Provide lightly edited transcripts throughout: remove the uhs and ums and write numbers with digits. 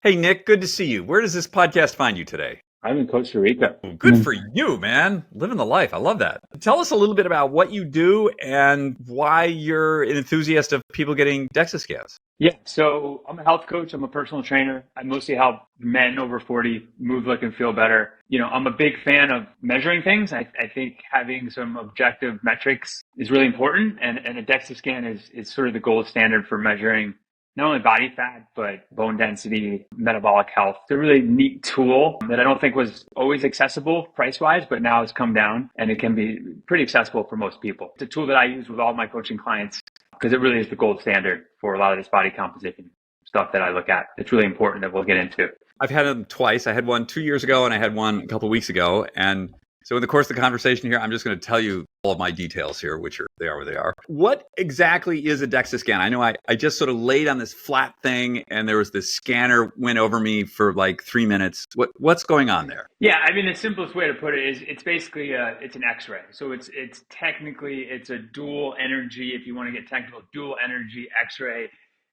Hey, Nick, good to see you. Where does this podcast find you today? I'm in Costa Rica. Oh, good for you, man. Living the life. I love that. Tell us a little bit about what you do and why you're an enthusiast of people getting DEXA scans. Yeah, so I'm a health coach. I'm a personal trainer. I mostly help men over 40 move, look, and feel better. I'm a big fan of measuring things. I think having some objective metrics is really important. And a DEXA scan is sort of the gold standard for measuring not only body fat, but bone density, metabolic health. It's a really neat tool that I don't think was always accessible price-wise, but now it's come down and it can be pretty accessible for most people. It's a tool that I use with all my coaching clients because it really is the gold standard for a lot of this body composition stuff that I look at. It's really important that we'll get into. I've had them twice. I had one 2 years ago and I had one a couple of weeks ago. And so in the course of the conversation here, I'm just going to tell you all of my details here, they are where they are. What exactly is a DEXA scan? I know I just sort of laid on this flat thing and there was this scanner went over me for like 3 minutes. What's going on there? Yeah, I mean, the simplest way to put it is it's basically it's an X-ray. So it's technically a dual energy, if you want to get technical, dual energy X-ray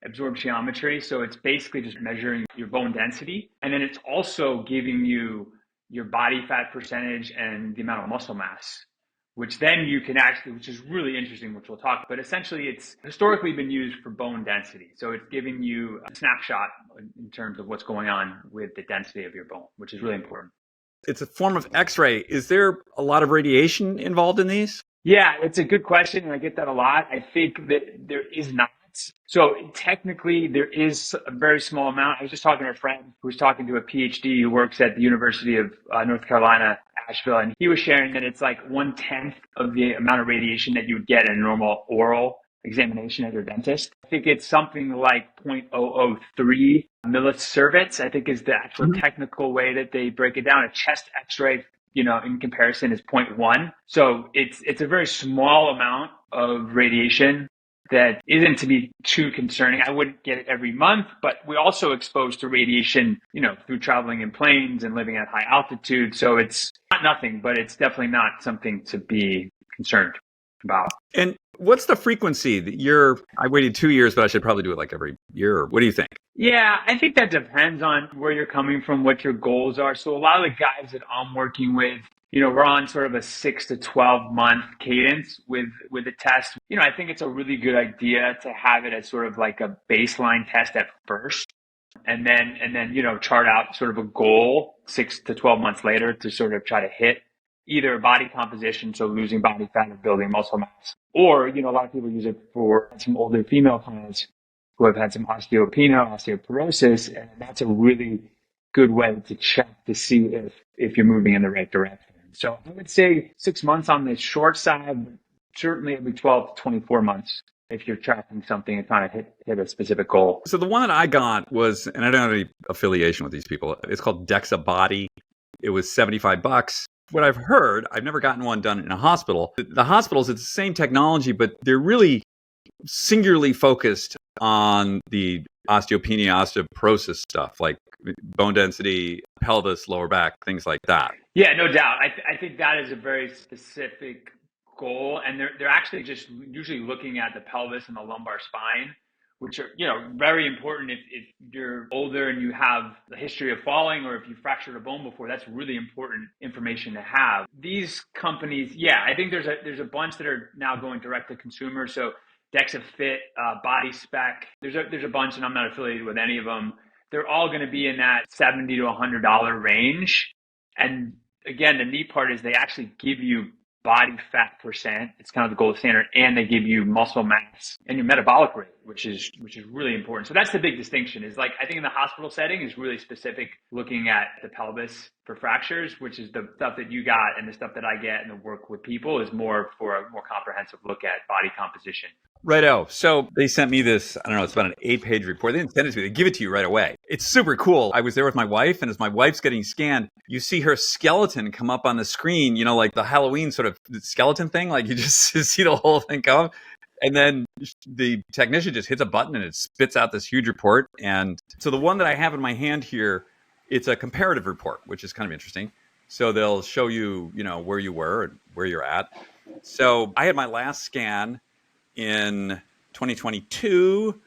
absorptiometry. So it's basically just measuring your bone density. And then it's also giving you your body fat percentage and the amount of muscle mass, which then you can actually, which is really interesting, which we'll talk, but essentially it's historically been used for bone density. So it's giving you a snapshot in terms of what's going on with the density of your bone, which is really important. It's a form of X-ray. Is there a lot of radiation involved in these? Yeah, it's a good question, and I get that a lot. I think that there is not. So technically, there is a very small amount. I was just talking to a friend who was talking to a PhD who works at the University of North Carolina, Asheville, and he was sharing that it's like 1/10 of the amount of radiation that you would get in a normal oral examination at your dentist. I think it's something like 0.003 millisieverts, I think is the actual technical way that they break it down. A chest x-ray, in comparison is 0.1. So it's a very small amount of radiation that isn't to be too concerning. I wouldn't get it every month, but we're also exposed to radiation, through traveling in planes and living at high altitude. So it's not nothing, but it's definitely not something to be concerned about. And what's the frequency that I waited 2 years, but I should probably do it like every year. What do you think? Yeah, I think that depends on where you're coming from, what your goals are. So a lot of the guys that I'm working with, we're on sort of a 6 to 12 month cadence with the test. I think it's a really good idea to have it as sort of like a baseline test at first. And then, chart out sort of a goal 6 to 12 months later to sort of try to hit either body composition, so losing body fat or building muscle mass. Or, a lot of people use it for some older female clients who have had some osteoporosis, and that's a really good way to check to see if you're moving in the right direction. So I would say 6 months on the short side, but certainly every 12 to 24 months if you're tracking something and trying to hit a specific goal. So the one that I got was, and I don't have any affiliation with these people, it's called DEXA Body. It was $75. What I've heard, I've never gotten one done in a hospital. The hospitals, it's the same technology, but they're really singularly focused on the osteopenia, osteoporosis stuff, like bone density, pelvis, lower back, things like that. Yeah, no doubt. I think that is a very specific goal, and they're actually just usually looking at the pelvis and the lumbar spine, which are very important if you're older and you have a history of falling, or if you fractured a bone before. That's really important information to have. These companies, I think there's a bunch that are now going direct to consumer. So DEXA Fit, Body Spec, there's a bunch, and I'm not affiliated with any of them. They're all going to be in that $70 to $100 range. And again, the neat part is they actually give you body fat percent. It's kind of the gold standard, and they give you muscle mass and your metabolic rate, which is really important. So that's the big distinction. Is like, I think in the hospital setting is really specific, looking at the pelvis for fractures, which is the stuff that you got, and the stuff that I get and the work with people is more for a more comprehensive look at body composition. Righto. So they sent me this, I don't know, it's about an 8-page report. They didn't send it to me. They give it to you right away. It's super cool. I was there with my wife, and as my wife's getting scanned, you see her skeleton come up on the screen, like the Halloween sort of skeleton thing. Like you just see the whole thing come. And then the technician just hits a button and it spits out this huge report. And so the one that I have in my hand here, it's a comparative report, which is kind of interesting. So they'll show you, where you were and where you're at. So I had my last scan in 2022,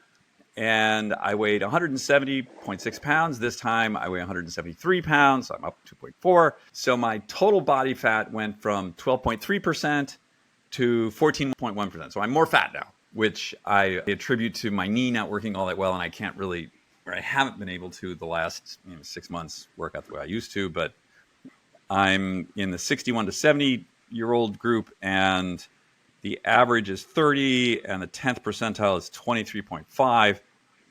and I weighed 170.6 pounds. This time I weigh 173 pounds. So I'm up 2.4. So my total body fat went from 12.3% to 14.1%. So I'm more fat now, which I attribute to my knee not working all that well. And I can't really, or I haven't been able to the last 6 months work out the way I used to. But I'm in the 61 to 70-year-old group, and the average is 30, and the 10th percentile is 23.5.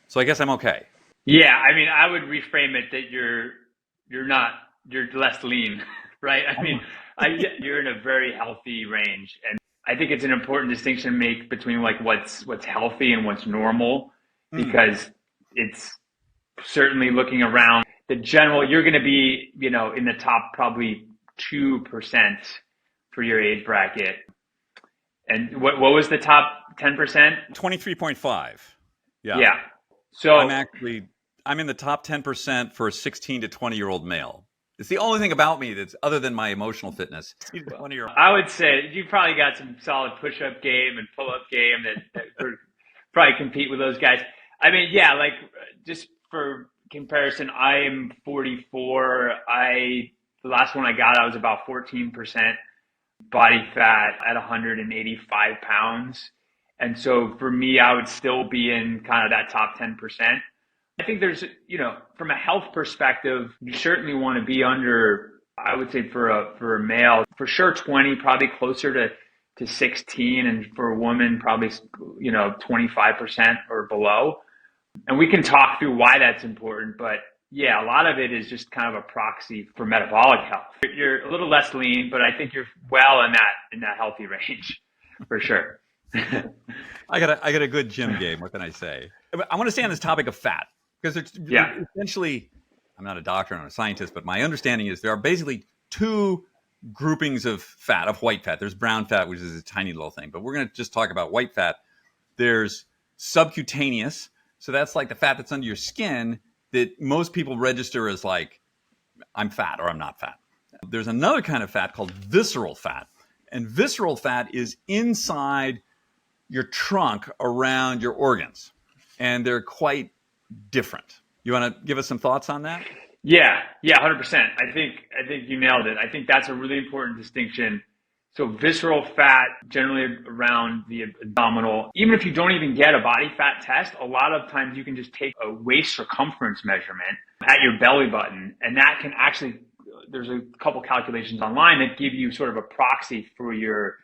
So I guess I'm okay. Yeah, I mean, I would reframe it that you're less lean, right? I mean, you're in a very healthy range, and I think it's an important distinction to make between like what's healthy and what's normal, because it's certainly looking around the general, you're going to be, in the top probably 2% for your age bracket. And what was the top 10%? 23.5. Yeah. Yeah. So I'm in the top 10% for a 16 to 20-year-old male. It's the only thing about me that's other than my emotional fitness. I would say you probably got some solid push-up game and pull-up game that could probably compete with those guys. I mean, yeah, like just for comparison, I am 44. The last one I got, I was about 14% body fat at 185 pounds. And so for me, I would still be in kind of that top 10%. I think there's, from a health perspective, you certainly want to be under, I would say for a male, for sure 20, probably closer to 16, and for a woman, probably, 25% or below. And we can talk through why that's important, but yeah, a lot of it is just kind of a proxy for metabolic health. You're a little less lean, but I think you're well in that healthy range for sure. I got a good gym game. What can I say? I want to stay on this topic of fat because essentially, I'm not a doctor, I'm not a scientist, but my understanding is there are basically two groupings of fat, of white fat. There's brown fat, which is a tiny little thing, but we're going to just talk about white fat. There's subcutaneous. So that's like the fat that's under your skin that most people register as like, I'm fat or I'm not fat. There's another kind of fat called visceral fat. And visceral fat is inside your trunk around your organs. And they're quite different. You want to give us some thoughts on that? Yeah, 100%. I think you nailed it. I think that's a really important distinction. So visceral fat, generally around the abdominal, even if you don't even get a body fat test, a lot of times you can just take a waist circumference measurement at your belly button. And that can actually, there's a couple calculations online that give you sort of a proxy for your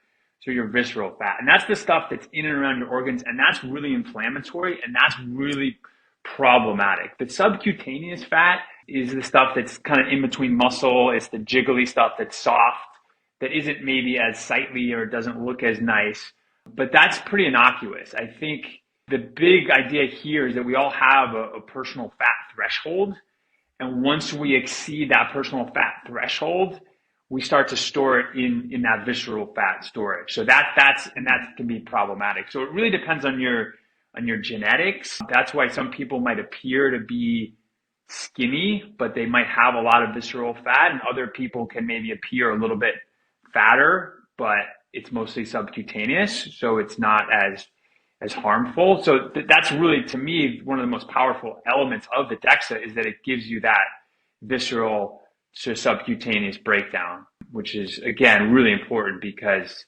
visceral fat. And that's the stuff that's in and around your organs. And that's really inflammatory. And that's really problematic. The subcutaneous fat is the stuff that's kind of in between muscle. It's the jiggly stuff that's soft, that isn't maybe as sightly or doesn't look as nice, but that's pretty innocuous. I think the big idea here is that we all have a personal fat threshold. And once we exceed that personal fat threshold, we start to store it in that visceral fat storage. So that can be problematic. So it really depends on your genetics. That's why some people might appear to be skinny, but they might have a lot of visceral fat, and other people can maybe appear a little bit fatter, but it's mostly subcutaneous, so it's not as harmful. So that's really, to me, one of the most powerful elements of the DEXA is that it gives you that visceral to subcutaneous breakdown, which is, again, really important because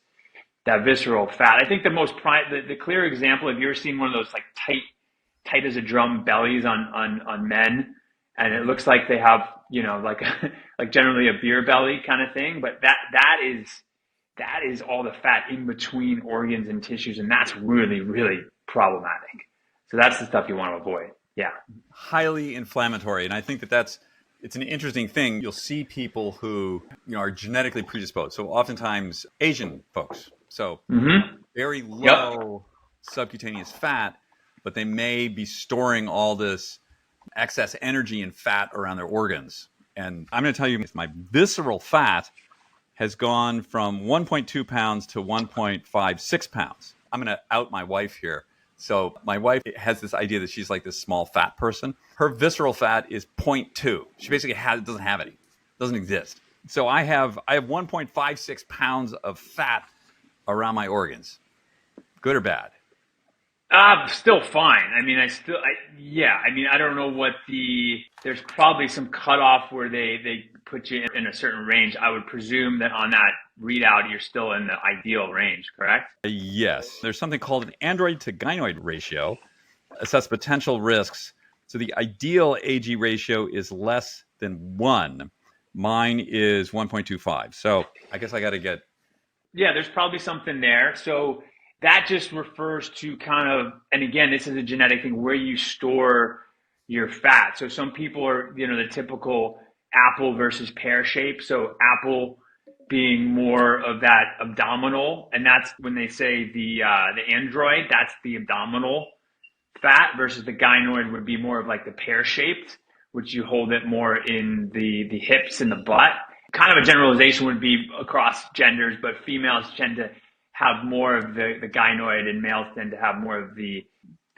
that visceral fat, I think the clear example, have you ever seen one of those like tight as a drum bellies on men? And it looks like they have, like generally a beer belly kind of thing, but that is all the fat in between organs and tissues, and that's really, really problematic. So that's the stuff you want to avoid. Yeah. Highly inflammatory. And I think it's an interesting thing. You'll see people who, are genetically predisposed. So oftentimes Asian folks. So very low subcutaneous fat, but they may be storing all this excess energy and fat around their organs. And I'm going to tell you, my visceral fat has gone from 1.2 pounds to 1.56 pounds. I'm going to out my wife here. So my wife has this idea that she's like this small fat person. Her visceral fat is 0.2. She basically doesn't have any, doesn't exist. So I have 1.56 pounds of fat around my organs. Good or bad? Still fine. I mean, yeah. I mean, I don't know there's probably some cutoff where they put you in a certain range. I would presume that on that readout, you're still in the ideal range, correct? Yes. There's something called an android to gynoid ratio, assess potential risks. So the ideal AG ratio is less than 1. Mine is 1.25. So I guess I got to get. Yeah, there's probably something there. So that just refers to kind of, and again, this is a genetic thing where you store your fat. So some people are, the typical apple versus pear shape. So apple being more of that abdominal, and that's when they say the android, that's the abdominal fat versus the gynoid would be more of like the pear shaped, which you hold it more in the hips and the butt. Kind of a generalization would be across genders, but females tend to have more of the gynoid and males tend to have more of the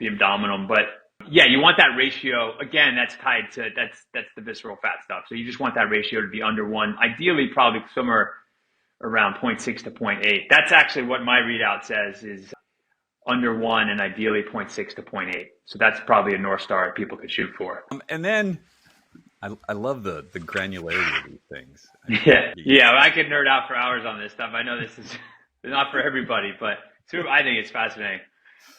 abdominal. But yeah, you want that ratio. Again, that's tied to, that's the visceral fat stuff. So you just want that ratio to be under 1, ideally probably somewhere around 0.6 to 0.8. That's actually what my readout says is under 1 and ideally 0.6 to 0.8. So that's probably a North Star people could shoot for. And then I love the granularity of these things. Yeah, I could nerd out for hours on this stuff. I know this is not for everybody, but I think it's fascinating.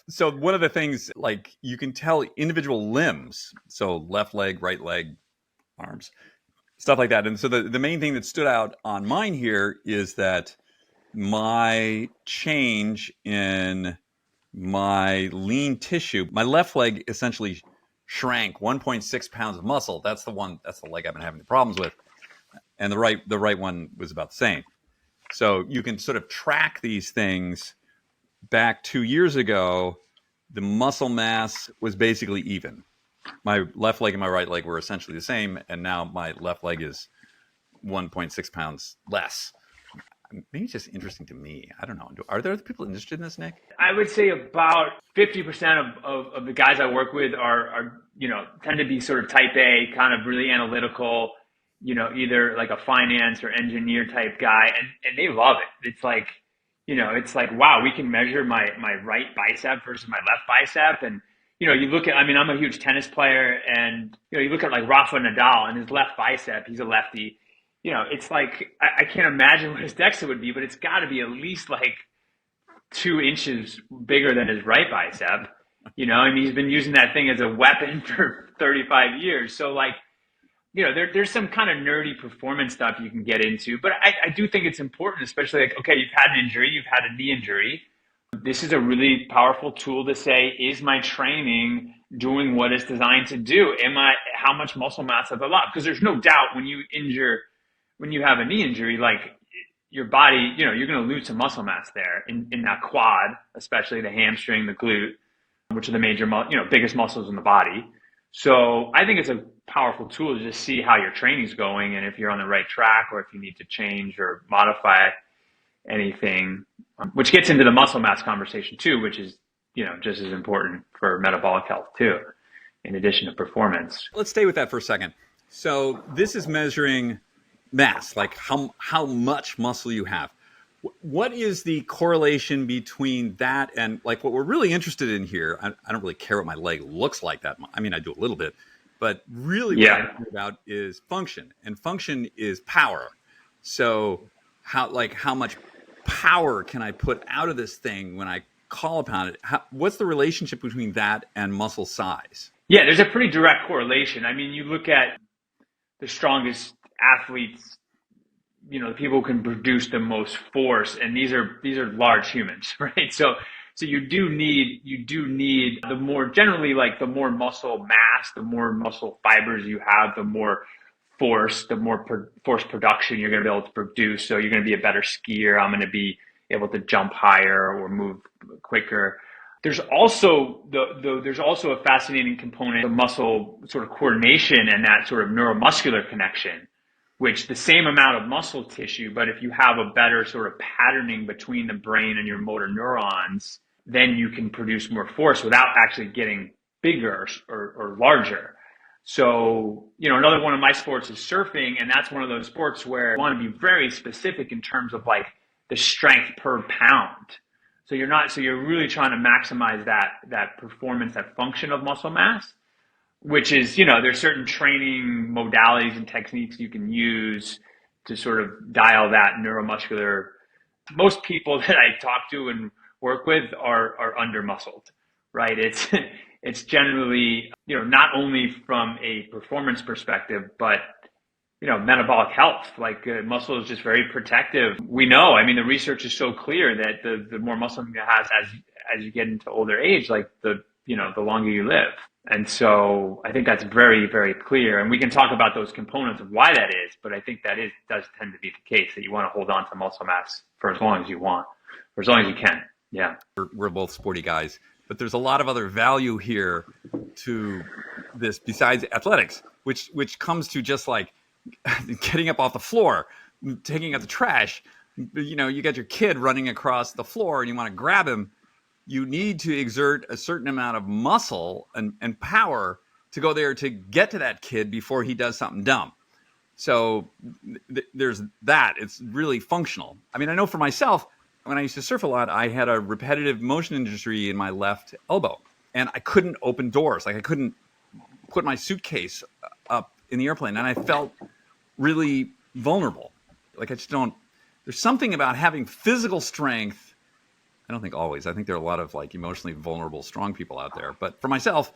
So one of the things, like you can tell individual limbs, so left leg, right leg, arms, stuff like that. And so the main thing that stood out on mine here is that my change in my lean tissue, my left leg essentially shrank 1.6 pounds of muscle. That's the leg I've been having the problems with. And the right one was about the same. So you can sort of track these things. Back 2 years ago, the muscle mass was basically even. My left leg and my right leg were essentially the same. And now my left leg is 1.6 pounds less. Maybe it's just interesting to me. I don't know. Are there other people interested in this, Nick? I would say about 50% of the guys I work with are tend to be sort of type A, kind of really analytical, either like a finance or engineer type guy. And they love it. It's like, wow, we can measure my right bicep versus my left bicep. And, you look at, I'm a huge tennis player and, you look at like Rafa Nadal and his left bicep, he's a lefty. It's like, I can't imagine what his DEXA would be, but it's got to be at least like 2 inches bigger than his right bicep. He's been using that thing as a weapon for 35 years. So like, there's some kind of nerdy performance stuff you can get into, but I do think it's important, especially like, okay, you've had an injury, you've had a knee injury. This is a really powerful tool to say, is my training doing what it's designed to do? How much muscle mass have I lost? Because there's no doubt when you have a knee injury, like your body, you're going to lose some muscle mass there in that quad, especially the hamstring, the glute, which are the major, biggest muscles in the body. So I think it's a powerful tool to just see how your training's going and if you're on the right track or if you need to change or modify anything, which gets into the muscle mass conversation too, which is, just as important for metabolic health too, in addition to performance. Let's stay with that for a second. So this is measuring mass, like how much muscle you have. What is the correlation between that and like what we're really interested in here? I don't really care what my leg looks like that much. I mean, I do a little bit, but really what I'm talking about is function, and function is power. So how much power can I put out of this thing when I call upon it? What's the relationship between that and muscle size? Yeah, there's a pretty direct correlation. I mean, you look at the strongest athletes, the people who can produce the most force, and these are large humans, right? So you do need the more generally, like the more muscle mass, the more muscle fibers you have, the more force, force production you're going to be able to produce. So you're going to be a better skier. I'm going to be able to jump higher or move quicker. There's also there's also a fascinating component of muscle sort of coordination and that sort of neuromuscular connection, which the same amount of muscle tissue, but if you have a better sort of patterning between the brain and your motor neurons, then you can produce more force without actually getting bigger or larger. So, another one of my sports is surfing, and that's one of those sports where you want to be very specific in terms of like the strength per pound. So you're really trying to maximize that performance, that function of muscle mass, which is, there's certain training modalities and techniques you can use to sort of dial that neuromuscular. Most people that I talk to and work with are under muscled, right? It's generally, not only from a performance perspective, but metabolic health. Like muscle is just very protective. We know, I mean, the research is so clear that the more muscle you have as you get into older age, like the longer you live. And so I think that's very, very clear. And we can talk about those components of why that is, but I think does tend to be the case, that you want to hold on to muscle mass for as long as you want, or as long as you can. Yeah. We're both sporty guys, but there's a lot of other value here to this besides athletics, which comes to just like getting up off the floor, taking out the trash. You got your kid running across the floor and you want to grab him. You need to exert a certain amount of muscle and power to go there to get to that kid before he does something dumb. So there's that. It's really functional. I mean, I know for myself, when I used to surf a lot, I had a repetitive motion injury in my left elbow, and I couldn't open doors. Like I couldn't put my suitcase up in the airplane, and I felt really vulnerable. Like I just don't. There's something about having physical strength. I don't think always. I think there are a lot of like emotionally vulnerable, strong people out there. But for myself,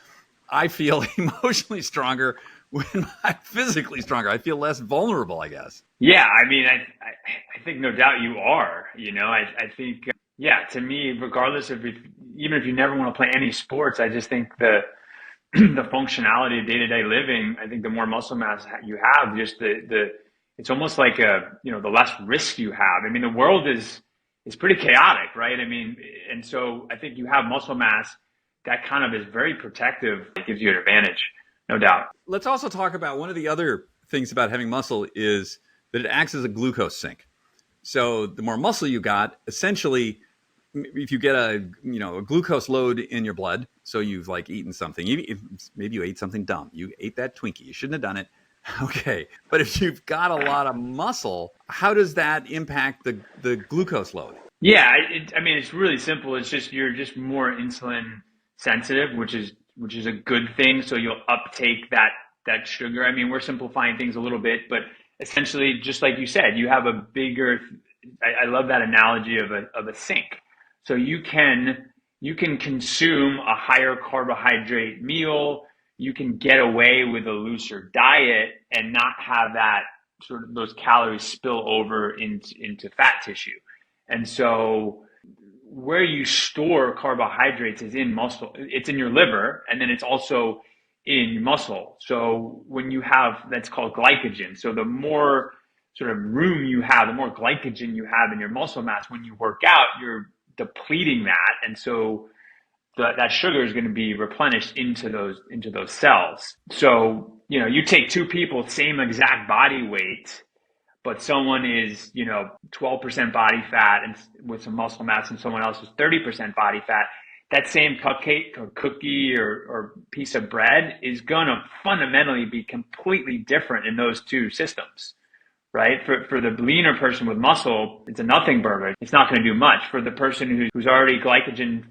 I feel emotionally stronger when I'm physically stronger. I feel less vulnerable, I guess. Yeah, I mean, I think no doubt you are. I think, to me, regardless of even if you never want to play any sports, I just think the functionality of day-to-day living, I think the more muscle mass you have, just it's almost like the less risk you have. I mean, the world is pretty chaotic, right? I mean, and so I think you have muscle mass that kind of is very protective. It gives you an advantage, no doubt. Let's also talk about one of the other things about having muscle is that it acts as a glucose sink. So the more muscle you got, essentially, if you get a glucose load in your blood, so you've like eaten something, maybe you ate something dumb, you ate that Twinkie, you shouldn't have done it. Okay, but if you've got a lot of muscle, how does that impact the glucose load? Yeah, I mean, it's really simple. It's just you're just more insulin sensitive, which is a good thing. So you'll uptake that sugar. I mean, we're simplifying things a little bit, but essentially, just like you said, you have a bigger. I love that analogy of a sink. So you can consume a higher carbohydrate meal. You can get away with a looser diet and not have that sort of those calories spill over into fat tissue. And so where you store carbohydrates is in muscle. It's in your liver, and then it's also in muscle. So when you have, that's called glycogen. So the more sort of room you have, the more glycogen you have in your muscle mass, when you work out, you're depleting that. And so that sugar is going to be replenished into those cells. So, you take two people, same exact body weight, but someone is, 12% body fat and with some muscle mass, and someone else is 30% body fat. That same cupcake or cookie or piece of bread is going to fundamentally be completely different in those two systems, right? For the leaner person with muscle, it's a nothing burger. It's not going to do much. For the person who's already glycogen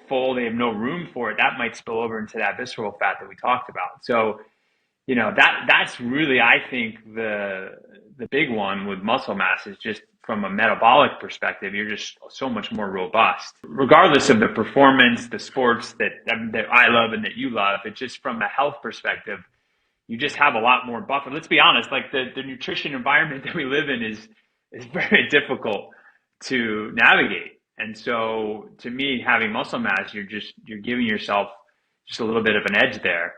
full, they have no room for it, that might spill over into that visceral fat that we talked about. So, that's really, I think, the big one with muscle mass is just from a metabolic perspective, you're just so much more robust. Regardless of the performance, the sports that I love and that you love, it's just from a health perspective, you just have a lot more buffer. Let's be honest, like the nutrition environment that we live in is very difficult to navigate. And so to me, having muscle mass, you're giving yourself just a little bit of an edge there.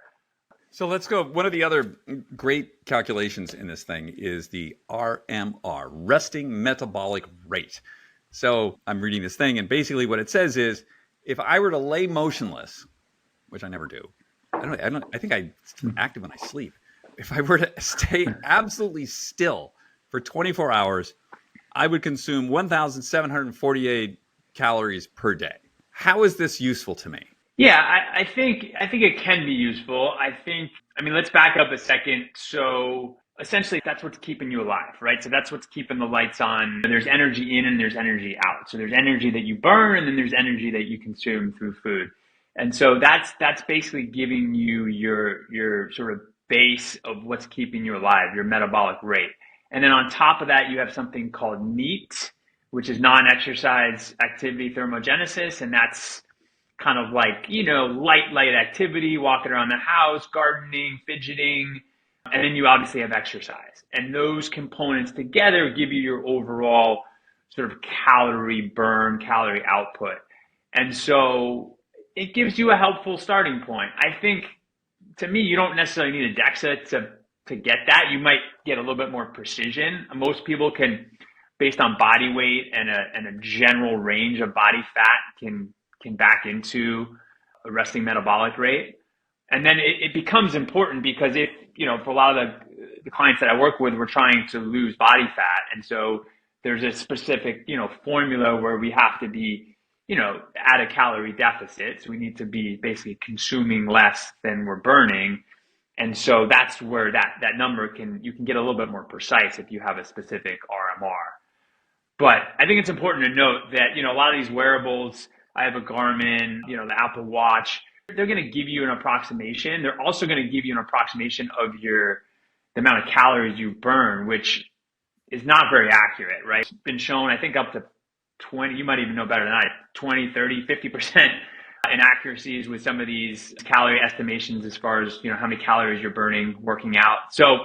So let's go. One of the other great calculations in this thing is the RMR, resting metabolic rate. So I'm reading this thing, and basically what it says is, if I were to lay motionless, which I never do, I think I'm active when I sleep. If I were to stay absolutely still for 24 hours, I would consume 1,748 calories per day. How is this useful to me? Yeah, I think it can be useful. I mean, let's back up a second. So essentially that's what's keeping you alive, right? So that's what's keeping the lights on. There's energy in and there's energy out. So there's energy that you burn and then there's energy that you consume through food. And so that's basically giving you your sort of base of what's keeping you alive, your metabolic rate. And then on top of that, you have something called NEAT, which is non-exercise activity thermogenesis, and that's kind of like, light activity, walking around the house, gardening, fidgeting, and then you obviously have exercise. And those components together give you your overall sort of calorie burn, calorie output. And so it gives you a helpful starting point. I think, to me, you don't necessarily need a DEXA to get that. You might get a little bit more precision. Most people can, based on body weight and a general range of body fat, can back into a resting metabolic rate. And then it becomes important because if, for a lot of the clients that I work with, we're trying to lose body fat. And so there's a specific, formula where we have to be, at a calorie deficit. So we need to be basically consuming less than we're burning. And so that's where that number you can get a little bit more precise if you have a specific RMR. But I think it's important to note that, a lot of these wearables, I have a Garmin, the Apple Watch, they're going to give you an approximation. They're also going to give you an approximation of the amount of calories you burn, which is not very accurate, right? It's been shown, I think, up to 20, you might even know better than I, 20, 30, 50% inaccuracies with some of these calorie estimations as far as, how many calories you're burning working out. So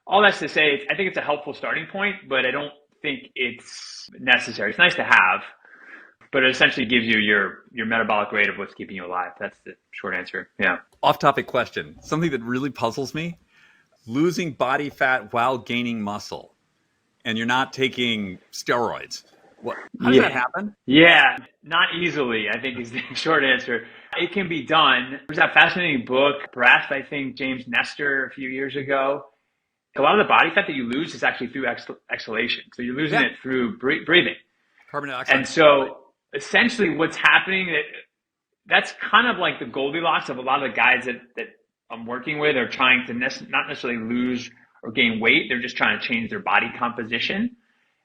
all that's to say, I think it's a helpful starting point, but I don't think it's necessary. It's nice to have, but it essentially gives you your metabolic rate of what's keeping you alive. That's the short answer. Yeah. Off-topic question. Something that really puzzles me: losing body fat while gaining muscle, and you're not taking steroids. How does that happen? Yeah, not easily, I think, is the short answer. It can be done. There's that fascinating book, perhaps, I think, James Nestor a few years ago. A lot of the body fat that you lose is actually through exhalation. So you're losing it through breathing. Carbon dioxide. And so essentially what's happening, that's kind of like the Goldilocks of a lot of the guys that I'm working with are trying to not necessarily lose or gain weight. They're just trying to change their body composition.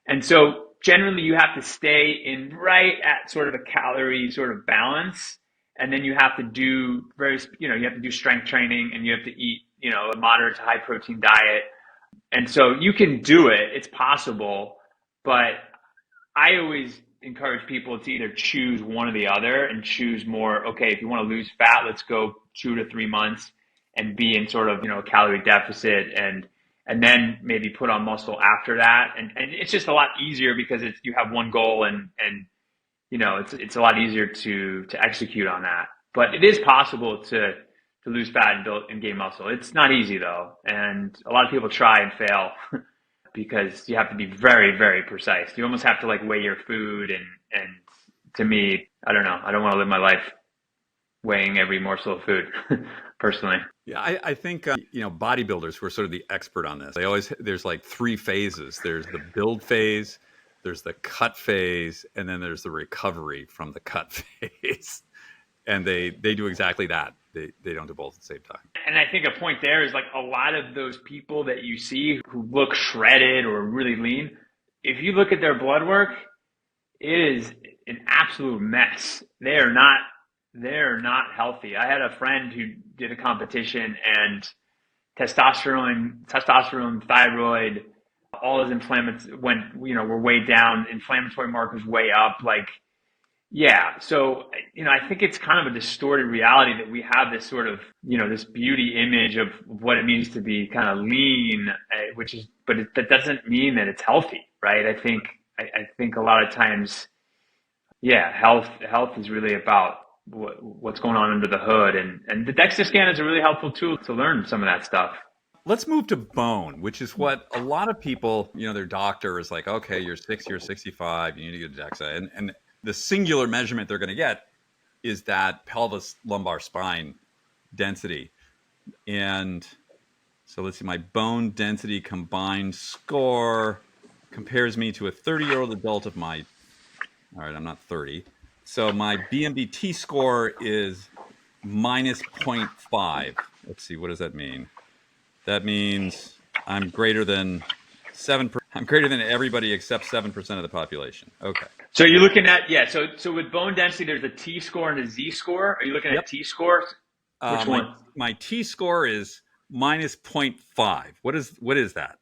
And so generally you have to stay in right at sort of a calorie sort of balance. And then you have to do you have to do strength training and you have to eat, a moderate to high protein diet. And so you can do it. It's possible. But I always encourage people to either choose one or the other and choose more, okay, if you want to lose fat, let's go 2 to 3 months and be in sort of, a calorie deficit and then maybe put on muscle after that. And it's just a lot easier because you have one goal and it's a lot easier to execute on that. But it is possible to lose fat and gain muscle. It's not easy though. And a lot of people try and fail because you have to be very, very precise. You almost have to like weigh your food. And to me, I don't know. I don't want to live my life weighing every morsel of food personally. Yeah, I think, bodybuilders who are sort of the expert on this, there's like 3 phases. There's the build phase, there's the cut phase, and then there's the recovery from the cut phase. And they do exactly that. They don't do both at the same time. And I think a point there is like a lot of those people that you see who look shredded or really lean, if you look at their blood work, it is an absolute mess. They're not healthy. I had a friend who did a competition and testosterone, thyroid, all his were way down, inflammatory markers way up. Like, yeah. So, I think it's kind of a distorted reality that we have this sort of, this beauty image of what it means to be kind of lean, that doesn't mean that it's healthy, right? I think a lot of times, health is really about what's going on under the hood. And the DEXA scan is a really helpful tool to learn some of that stuff. Let's move to bone, which is what a lot of people, their doctor is like, okay, you're 60 or 65, you need to get a DEXA. And the singular measurement they're going to get is that pelvis lumbar spine density. And so let's see, my bone density combined score compares me to a 30-year-old adult of all right, I'm not 30. So my BMDT score is minus 0.5. Let's see, what does that mean? That means I'm greater than 7%. I'm greater than everybody except 7% of the population. Okay. So you're looking at, yeah, so with bone density, there's a T score and a Z score. Are you looking Yep. at T scores? Which My one? my T score is minus zero point 0.5. What is that?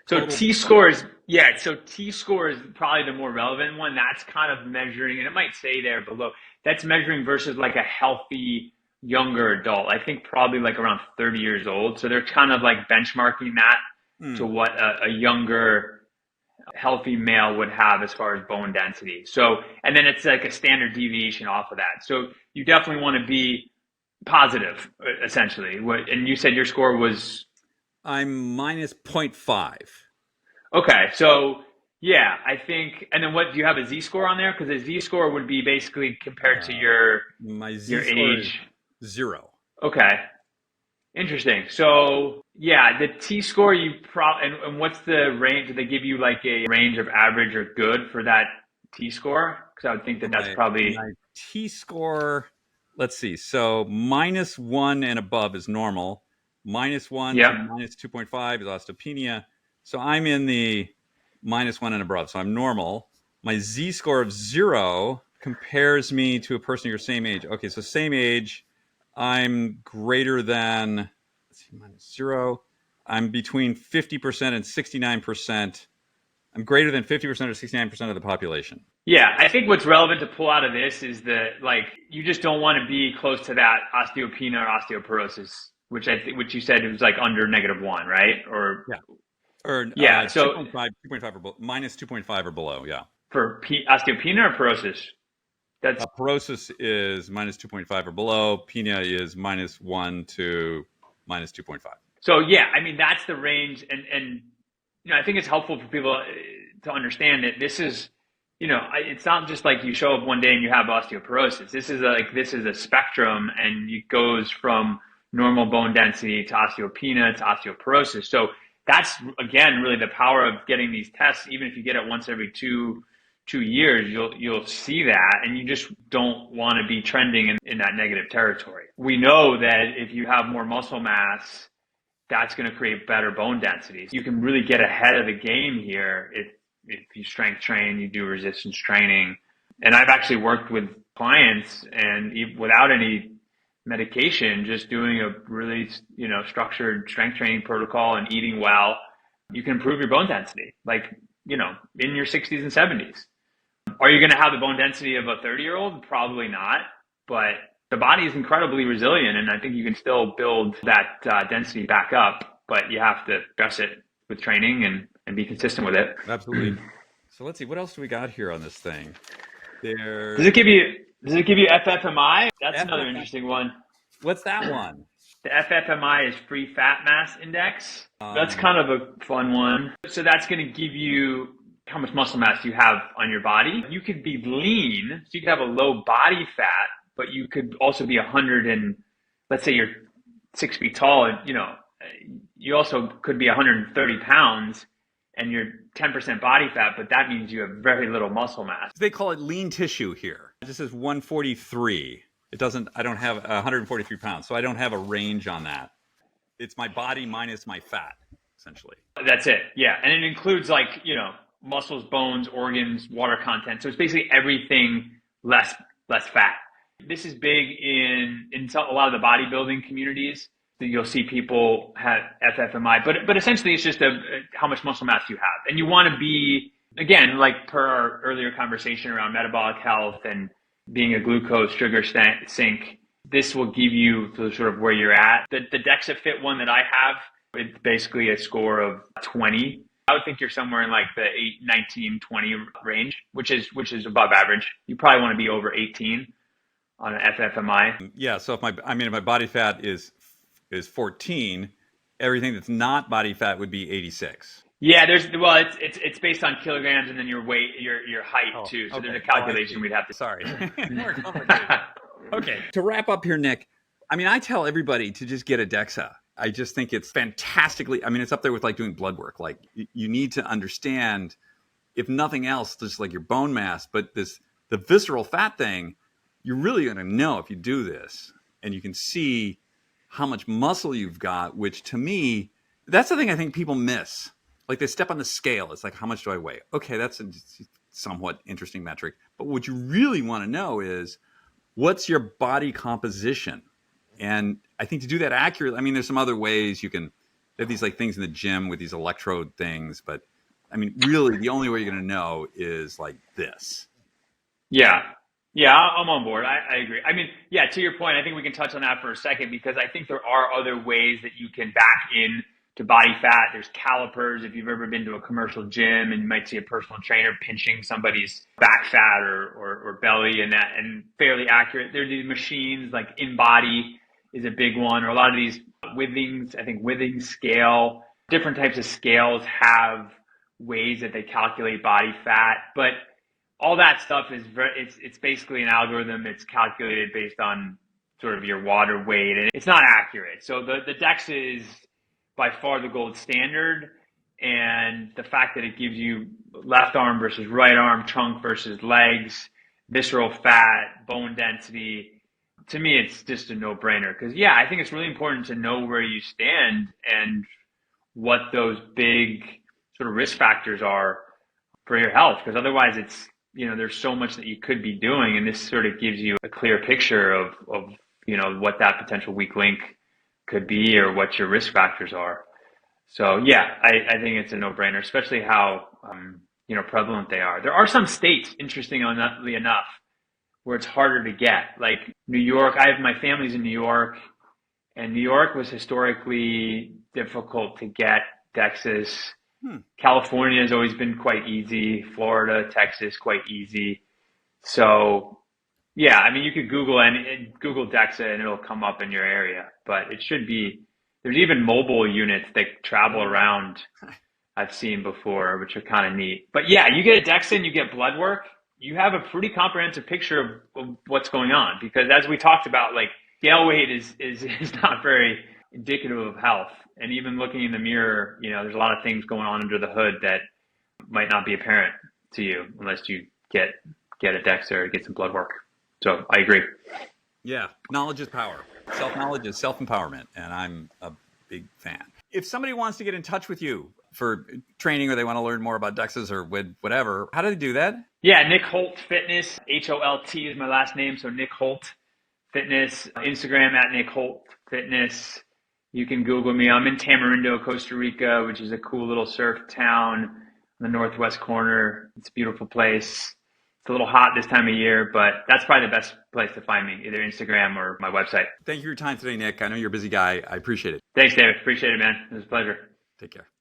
So Total. T score is, yeah, so T score is probably the more relevant one. That's kind of measuring, and it might say there below, that's measuring versus like a healthy younger adult. I think probably like around 30 years old. So they're kind of like benchmarking that to what a younger healthy male would have as far as bone density. So, and then it's like a standard deviation off of that. So you definitely want to be positive, essentially. And you said your score was I'm minus zero point 0.5. okay. So yeah, I think. And then what do you have a Z score on there? Because a Z score would be basically compared to My your Z score is age. 0. Okay, interesting. So yeah, the T score you and what's the range? Do they give you like a range of average or good for that T score? Because I would think For that that's probably my T score, let's see. So minus 1 and above is normal. Minus 1 to yep. minus 2.5 is osteopenia. So I'm in the minus 1 and above. So I'm normal. My Z score of 0 compares me to a person your same age. Okay, so same age. I'm greater than, let's see, minus 0. I'm between 50% and 69%. I'm greater than 50% or 69% of the population. Yeah, I think what's relevant to pull out of this is that like you just don't want to be close to that osteopenia or osteoporosis, which I think which you said it was like under -1, right? Or Yeah. Or yeah, so 2.5 or minus 2.5 or below. Yeah. for osteopenia or porosis, that's Porosis is minus 2.5 or below. Penia is minus 1 to minus 2.5. so yeah. I mean that's the range, and I think it's helpful for people to understand that this is it's not just like you show up one day and you have osteoporosis. This is a spectrum, and it goes from normal bone density to osteopenia to osteoporosis. So that's again really the power of getting these tests. Even if you get it once every two years, you'll see that, and you just don't want to be trending in that negative territory. We know that if you have more muscle mass, that's going to create better bone density. You can really get ahead of the game here if you strength train, you do resistance training. And I've actually worked with clients and without any medication, just doing a really, structured strength training protocol and eating well, you can improve your bone density, like, in your 60s and 70s. Are you going to have the bone density of a 30-year-old? Probably not, but the body is incredibly resilient, and I think you can still build that density back up, but you have to address it with training and be consistent with it. Absolutely. So let's see. What else do we got here on this thing? Does it give you FFMI? That's another interesting one. What's that one? The FFMI is free fat mass index. That's kind of a fun one. So that's going to give you how much muscle mass you have on your body. You could be lean, so you could have a low body fat, but you could also be 100 and let's say you're 6 feet tall, and you also could be 130 pounds and you're 10% body fat, but that means you have very little muscle mass. They call it lean tissue here. This is 143. I don't have 143 pounds, so I don't have a range on that. It's my body minus my fat, essentially. That's it. Yeah. And it includes muscles, bones, organs, water content. So it's basically everything less fat. This is big in a lot of the bodybuilding communities. You'll see people have FFMI, but essentially it's just how much muscle mass you have. And you want to be, again, like per our earlier conversation around metabolic health and being a glucose sugar sink, this will give you sort of where you're at. The DEXA Fit one that I have, it's basically a score of 20. I would think you're somewhere in like the 19, 20 range, which is above average. You probably want to be over 18 on an FFMI. Yeah. So if my body fat is 14, everything that's not body fat would be 86. Yeah, it's based on kilograms and then your weight, your height too. So there's a calculation we'd have to. Sorry, more complicated. Okay. To wrap up here, Nick, I tell everybody to just get a DEXA. I just think it's fantastically. It's up there with like doing blood work. Like you need to understand, if nothing else, just like your bone mass, but the visceral fat thing, you're really going to know if you do this, and you can see how much muscle you've got, which to me, That's the thing I think people miss. Like they step on the scale. It's like, how much do I weigh? Okay, that's a somewhat interesting metric. But what you really want to know is what's your body composition? And I think to do that accurately, I mean, there's some other ways you can, they have these like things in the gym with these electrode things. But I mean, really, the only way you're going to know is like this. Yeah. Yeah, I'm on board. I agree. I mean, yeah, to your point, I think we can touch on that for a second because I think there are other ways that you can back in to body fat. There's calipers. If you've ever been to a commercial gym and you might see a personal trainer pinching somebody's back fat or belly and fairly accurate. There's these machines like InBody is a big one, or a lot of these Withings, I think Withing scale, different types of scales have ways that they calculate body fat, but all that stuff is it's basically an algorithm. It's calculated based on sort of your water weight, and it's not accurate. So the DEXA is by far the gold standard, and the fact that it gives you left arm versus right arm, trunk versus legs, visceral fat, bone density, to me, it's just a no-brainer. Because yeah, I think it's really important to know where you stand and what those big sort of risk factors are for your health. Because otherwise, it's there's so much that you could be doing, and this sort of gives you a clear picture of what that potential weak link could be or what your risk factors are. So yeah, I think it's a no-brainer, especially how prevalent they are. There are some states, interestingly enough, where it's harder to get, like New York. My family's in New York, and New York was historically difficult to get DEXAs. California has always been quite easy. Florida, Texas, quite easy. So, yeah, I mean, you could Google DEXA and it'll come up in your area. But it should be. There's even mobile units that travel around. I've seen before, which are kind of neat. But yeah, you get a DEXA and you get blood work. You have a pretty comprehensive picture of what's going on, because as we talked about, like scale weight is not very indicative of health. And even looking in the mirror, there's a lot of things going on under the hood that might not be apparent to you unless you get a DEXA or get some blood work. So I agree. Yeah. Knowledge is power. Self-knowledge is self-empowerment. And I'm a big fan. If somebody wants to get in touch with you for training, or they want to learn more about DEXAs or with whatever, how do they do that? Yeah. Nick Holt Fitness, HOLT is my last name. So Nick Holt Fitness, Instagram at Nick Holt Fitness. You can Google me. I'm in Tamarindo, Costa Rica, which is a cool little surf town on the northwest corner. It's a beautiful place. It's a little hot this time of year, but that's probably the best place to find me, either Instagram or my website. Thank you for your time today, Nick. I know you're a busy guy. I appreciate it. Thanks, David. Appreciate it, man. It was a pleasure. Take care.